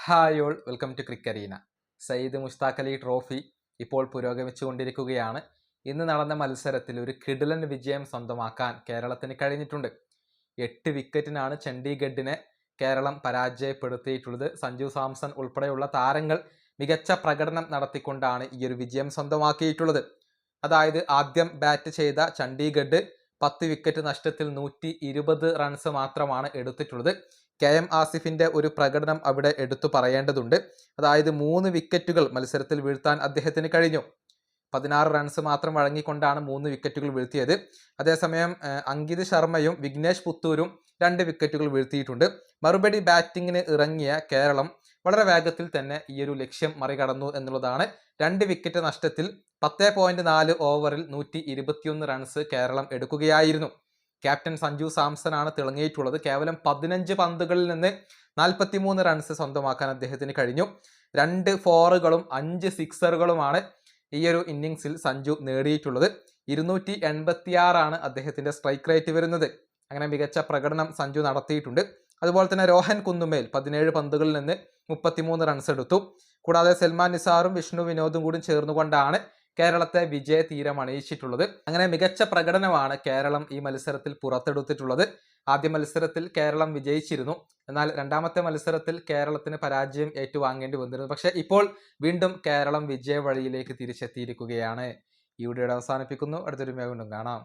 Hi all welcome to ക്രിക്കറീന. Syed Mushtaq Ali trophy ഇപ്പോൾ പുരോഗമിച്ചുകൊണ്ടിരിക്കുകയാണ്. ഇന്ന് നടന്ന മത്സരത്തിൽ ഒരു കിടിലൻ വിജയം സ്വന്തമാക്കാൻ കേരളത്തിന് കഴിഞ്ഞിട്ടുണ്ട്. 8 വിക്കറ്റിനാണ് ചണ്ഡീഗഡിനെ കേരളം പരാജയപ്പെടുത്തിയിട്ടുള്ളത്. സഞ്ജു സാംസൺ ഉൾപ്പെടെയുള്ള താരങ്ങൾ മികച്ച പ്രകടനം നടത്തിക്കൊണ്ടാണ് ഈ ഒരു വിജയം സ്വന്തമാക്കിയിട്ടുള്ളത്. അതായത് ആദ്യം ബാറ്റ് ചെയ്ത ചണ്ഡീഗഡ് 10 വിക്കറ്റ് നഷ്ടത്തിൽ 120 റൺസ് മാത്രമാണ് എടുത്തിട്ടുള്ളത്. KM ആസിഫിന്റെ ഒരു പ്രകടനം അവിടെ എടുത്തു പറയേണ്ടതുണ്ട്. അതായത് 3 വിക്കറ്റുകൾ മത്സരത്തിൽ വീഴ്ത്താൻ അദ്ദേഹത്തിന് കഴിഞ്ഞു. 16 റൺസ് മാത്രം വഴങ്ങിക്കൊണ്ടാണ് 3 വിക്കറ്റുകൾ വീഴ്ത്തിയത്. അതേസമയം അങ്കിത് ശർമ്മയും വിഘ്നേഷ് പുത്തൂരും 2 വിക്കറ്റുകൾ വീഴ്ത്തിയിട്ടുണ്ട്. മറുപടി ബാറ്റിങ്ങിന് ഇറങ്ങിയ കേരളം വളരെ വേഗത്തിൽ തന്നെ ഈ ഒരു ലക്ഷ്യം മറികടന്നു എന്നുള്ളതാണ്. 2 വിക്കറ്റ് നഷ്ടത്തിൽ 10.4 ഓവറിൽ 121 റൺസ് കേരളം എടുക്കുകയായിരുന്നു. ക്യാപ്റ്റൻ സഞ്ജു സാംസൺ ആണ് തിളങ്ങിയിട്ടുള്ളത്. കേവലം 15 പന്തുകളിൽ നിന്ന് 43 റൺസ് സ്വന്തമാക്കാൻ അദ്ദേഹത്തിന് കഴിഞ്ഞു. 2 ഫോറുകളും 5 സിക്സറുകളുമാണ് ഈ ഒരു ഇന്നിങ്സിൽ സഞ്ജു നേടിയിട്ടുള്ളത്. 286 അദ്ദേഹത്തിന്റെ സ്ട്രൈക്ക് റേറ്റ് വരുന്നത്. അങ്ങനെ മികച്ച പ്രകടനം സഞ്ജു നടത്തിയിട്ടുണ്ട്. അതുപോലെ തന്നെ രോഹൻ കുന്നുമേൽ 17 പന്തുകളിൽ നിന്ന് 33 റൺസ് എടുത്തു. കൂടാതെ സൽമാൻ നിസാറും വിഷ്ണു വിനോദും കൂടി ചേർന്നുകൊണ്ടാണ് കേരളത്തെ വിജയ തീരം അണിയിച്ചിട്ടുള്ളത്. അങ്ങനെ മികച്ച പ്രകടനമാണ് കേരളം ഈ മത്സരത്തിൽ പുറത്തെടുത്തിട്ടുള്ളത്. ആദ്യ മത്സരത്തിൽ കേരളം വിജയിച്ചിരുന്നു. എന്നാൽ രണ്ടാമത്തെ മത്സരത്തിൽ കേരളത്തിന് പരാജയം ഏറ്റുവാങ്ങേണ്ടി വന്നിരുന്നു. പക്ഷേ ഇപ്പോൾ വീണ്ടും കേരളം വിജയ വഴിയിലേക്ക് തിരിച്ചെത്തിയിരിക്കുകയാണ്. ഈ വീഡിയോ അവസാനിപ്പിക്കുന്നു. അടുത്തൊരു വീണ്ടും കാണാം.